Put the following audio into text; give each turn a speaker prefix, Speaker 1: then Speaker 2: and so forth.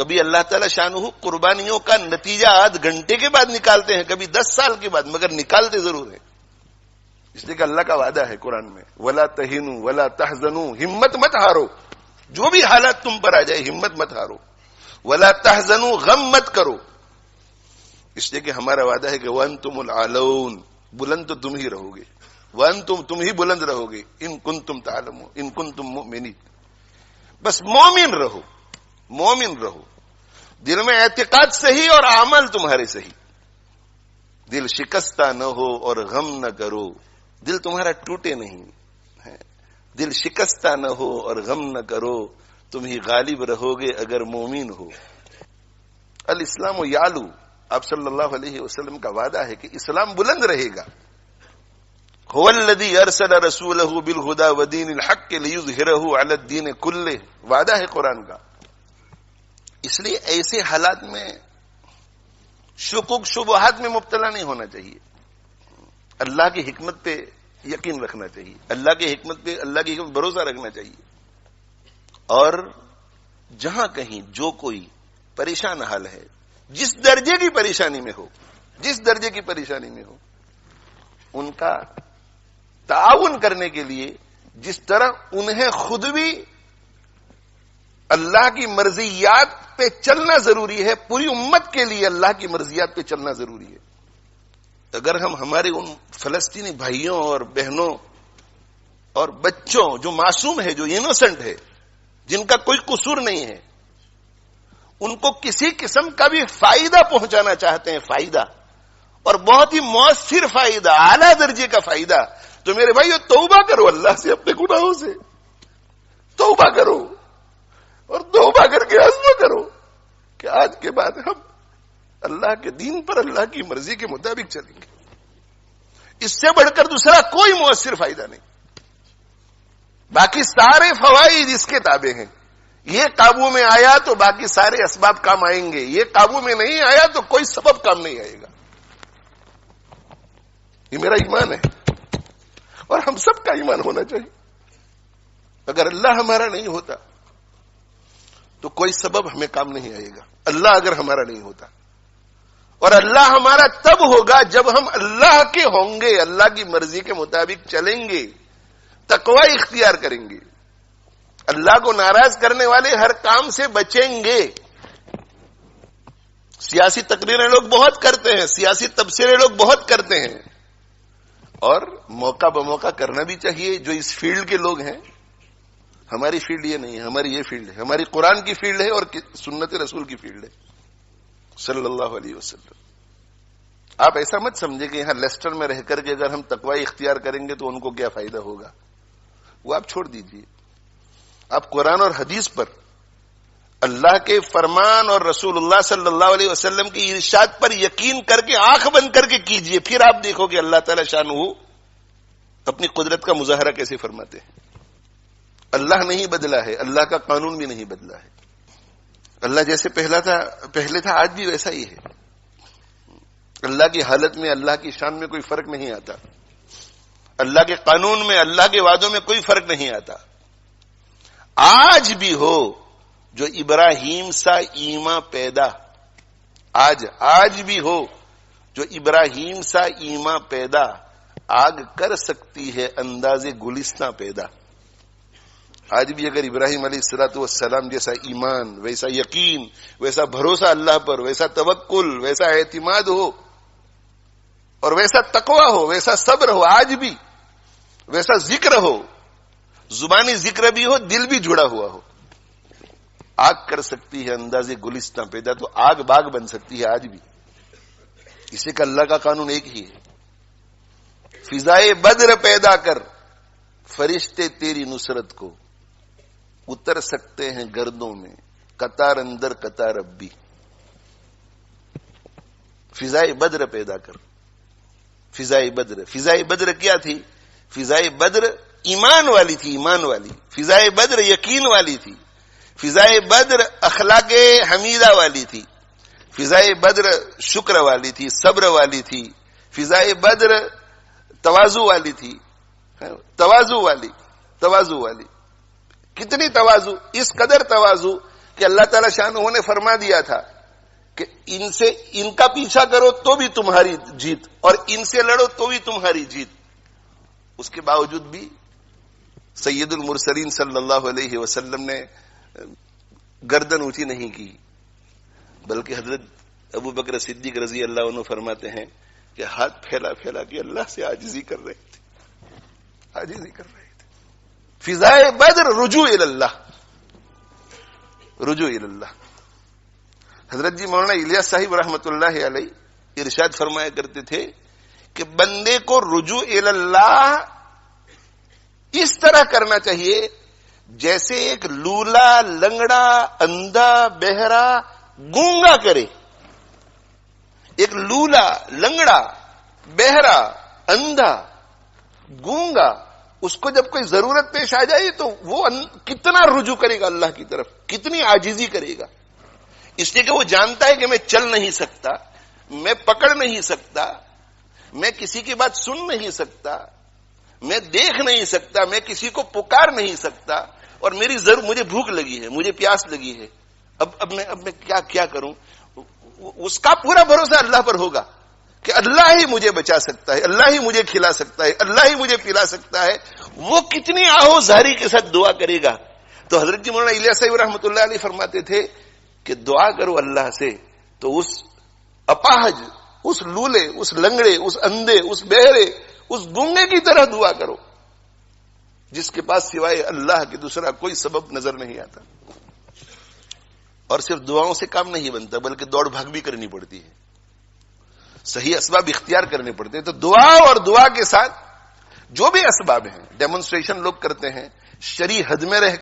Speaker 1: کبھی اللہ تعالی شانہ قربانیوں کا نتیجہ آدھ گھنٹے کے بعد نکالتے ہیں، کبھی 10 سال کے بعد، مگر نکالتے ضرور ہیں. اس لیے کہ اللہ کا وعدہ ہے قرآن میں، وَلَا تَهِنُوا وَلَا تَحْزَنُوا، ہمت مت ہارو، جو بھی حالات تم پر آ جائے ہمت مت ہارو. وَلَا تَحْزَنُوا، غم مت کرو. اس لیے کہ ہمارا وعدہ ہے کہ وَأَنْتُمُ الْأَعْلَوْنَ، بلند تو تم ہی رہو گے. وَأَنْتُمْ، تم ہی بلند رہو گے. إِن كُنتُمْ تَعْلَمُونَ، إِن كُنتُمْ مُؤْمِنِينَ. بس مومن رہو، مومن رہو، دل میں اعتقاد صحیح اور عمل تمہارے صحیح. دل شکستہ نہ ہو اور غم نہ کرو، دل تمہارا ٹوٹے نہیں. دل شکستہ نہ ہو اور غم نہ کرو، تم ہی غالب رہو گے اگر مومن ہو. الاسلام یعلو، آپ صلی اللہ علیہ وسلم کا وعدہ ہے کہ اسلام بلند رہے گا. هو الذی ارسل رسولہ بالہدی ودین الحق لیظہرہ علی الدین کلہ، وعدہ ہے قرآن کا. اس لیے ایسے حالات میں شکوک شبہات میں مبتلا نہیں ہونا چاہیے. اللہ کی حکمت پہ یقین رکھنا چاہیے، اللہ کی حکمت پہ، اللہ کی حکمت بھروسہ رکھنا چاہیے. اور جہاں کہیں جو کوئی پریشان حال ہے، جس درجے کی پریشانی میں ہو، جس درجے کی پریشانی میں ہو، ان کا تعاون کرنے کے لیے جس طرح انہیں خود بھی اللہ کی مرضیات پہ چلنا ضروری ہے، پوری امت کے لیے اللہ کی مرضیات پہ چلنا ضروری ہے. اگر ہم ہمارے ان فلسطینی بھائیوں اور بہنوں اور بچوں جو معصوم ہے، جو انوسنٹ ہے، جن کا کوئی قصور نہیں ہے، ان کو کسی قسم کا بھی فائدہ پہنچانا چاہتے ہیں، فائدہ، اور بہت ہی مؤثر فائدہ، اعلیٰ درجے کا فائدہ، تو میرے بھائیو توبہ کرو اللہ سے، اپنے گناہوں سے توبہ کرو، اور توبہ کر کے عزم کرو کہ آج کے بعد ہم اللہ کے دین پر، اللہ کی مرضی کے مطابق چلیں گے. اس سے بڑھ کر دوسرا کوئی مؤثر فائدہ نہیں. باقی سارے فوائد اس کے تابع ہیں. یہ قابو میں آیا تو باقی سارے اسباب کام آئیں گے، یہ قابو میں نہیں آیا تو کوئی سبب کام نہیں آئے گا. یہ میرا ایمان ہے اور ہم سب کا ایمان ہونا چاہیے. اگر اللہ ہمارا نہیں ہوتا تو کوئی سبب ہمیں کام نہیں آئے گا. اللہ اگر ہمارا نہیں ہوتا، اور اللہ ہمارا تب ہوگا جب ہم اللہ کے ہوں گے، اللہ کی مرضی کے مطابق چلیں گے، تقوی اختیار کریں گے، اللہ کو ناراض کرنے والے ہر کام سے بچیں گے. سیاسی تقریریں لوگ بہت کرتے ہیں، سیاسی تبصرے لوگ بہت کرتے ہیں، اور موقع بموقع کرنا بھی چاہیے. جو اس فیلڈ کے لوگ ہیں، ہماری فیلڈ یہ نہیں ہے، ہماری یہ فیلڈ ہے، ہماری قرآن کی فیلڈ ہے اور سنت رسول کی فیلڈ ہے صلی اللہ علیہ وسلم. آپ ایسا مت سمجھے کہ یہاں لیسٹر میں رہ کر کے اگر ہم تقوی اختیار کریں گے تو ان کو کیا فائدہ ہوگا، وہ آپ چھوڑ دیجئے. آپ قرآن اور حدیث پر، اللہ کے فرمان اور رسول اللہ صلی اللہ علیہ وسلم کی ارشاد پر یقین کر کے آنکھ بند کر کے کیجئے. پھر آپ دیکھو کہ اللہ تعالی شانہ اپنی قدرت کا مظاہرہ کیسے فرماتے ہیں. اللہ نہیں بدلا ہے، اللہ کا قانون بھی نہیں بدلا ہے. اللہ جیسے پہلے تھا آج بھی ویسا ہی ہے. اللہ کی حالت میں، اللہ کی شان میں کوئی فرق نہیں آتا. اللہ کے قانون میں، اللہ کے وعدوں میں کوئی فرق نہیں آتا. آج بھی ہو جو ابراہیم سا ایمان پیدا، آج بھی ہو جو ابراہیم سا ایمان پیدا، آگ کر سکتی ہے انداز گلستاں پیدا. آج بھی اگر ابراہیم علیہ الصلوۃ والسلام جیسا ایمان، ویسا یقین، ویسا بھروسہ اللہ پر، ویسا توکل، ویسا اعتماد ہو، اور ویسا تقوی ہو، ویسا صبر ہو، آج بھی ویسا ذکر ہو، زبانی ذکر بھی ہو، دل بھی جڑا ہوا ہو، آگ کر سکتی ہے انداز گلستاں پیدا. تو آگ باغ بن سکتی ہے آج بھی. اسے کہ اللہ کا قانون ایک ہی ہے. فضائے بدر پیدا کر، فرشتے تیری نصرت کو اتر سکتے ہیں گردوں میں، قطار اندر قطار اب بھی. فضائے بدر پیدا کر. فضائے بدر کیا تھی؟ فضائے بدر ایمان والی تھی، ایمان والی. فضائے بدر یقین والی تھی. فضائے بدر اخلاق حمیدہ والی تھی. فضائے بدر شکر والی تھی، صبر والی تھی. فضائے بدر تواضع والی تھی، تواضع والی. کتنی تواضع؟ اس قدر تواضع کہ اللہ تعالی شانہ نے فرما دیا تھا کہ ان کا پیچھا کرو تو بھی تمہاری جیت اور ان سے لڑو تو بھی تمہاری جیت. اس کے باوجود بھی سید المرسلین صلی اللہ علیہ وسلم نے گردن اونچی نہیں کی، بلکہ حضرت ابو بکر صدیق رضی اللہ عنہ فرماتے ہیں کہ ہاتھ پھیلا پھیلا کے اللہ سے عاجزی کر رہے تھے، عاجزی کر رہے تھے. فضائے بدر رجوع اللہ، رجوع اللہ. حضرت جی مولانا الیاس صاحب رحمت اللہ علیہ ارشاد فرمایا کرتے تھے کہ بندے کو رجوع اللہ اس طرح کرنا چاہیے جیسے ایک لولا، لنگڑا، اندھا، بہرا، گونگا کرے. ایک لولا، لنگڑا، بہرا، اندھا، گونگا، اس کو جب کوئی ضرورت پیش آ جائے تو وہ کتنا رجوع کرے گا اللہ کی طرف، کتنی عاجزی کرے گا. اس لیے کہ وہ جانتا ہے کہ میں چل نہیں سکتا، میں پکڑ نہیں سکتا، میں کسی کی بات سن نہیں سکتا، میں دیکھ نہیں سکتا، میں کسی کو پکار نہیں سکتا، اور مجھے بھوک لگی ہے، مجھے پیاس لگی ہے، اب میں کیا کروں. اس کا پورا بھروسہ اللہ پر ہوگا کہ اللہ ہی مجھے بچا سکتا ہے، اللہ ہی مجھے کھلا سکتا ہے، اللہ ہی مجھے پلا سکتا ہے. وہ کتنی آہو زاری کے ساتھ دعا کرے گا. تو حضرت جی مولانا الیاس صاحب رحمۃ اللہ علیہ فرماتے تھے کہ دعا کرو اللہ سے تو اس اپاہج، اس لولے، اس لنگڑے، اس اندھے، اس بہرے، اس گونگے کی طرح دعا کرو جس کے پاس سوائے اللہ کے دوسرا کوئی سبب نظر نہیں آتا. اور صرف دعاؤں سے کام نہیں بنتا بلکہ دوڑ بھاگ بھی کرنی پڑتی ہے، صحیح اسباب اختیار کرنے پڑتے ہیں. تو دعا اور دعا کے ساتھ جو بھی اسباب ہیں، ڈیمونسٹریشن لوگ کرتے ہیں، شرعی حد میں رہ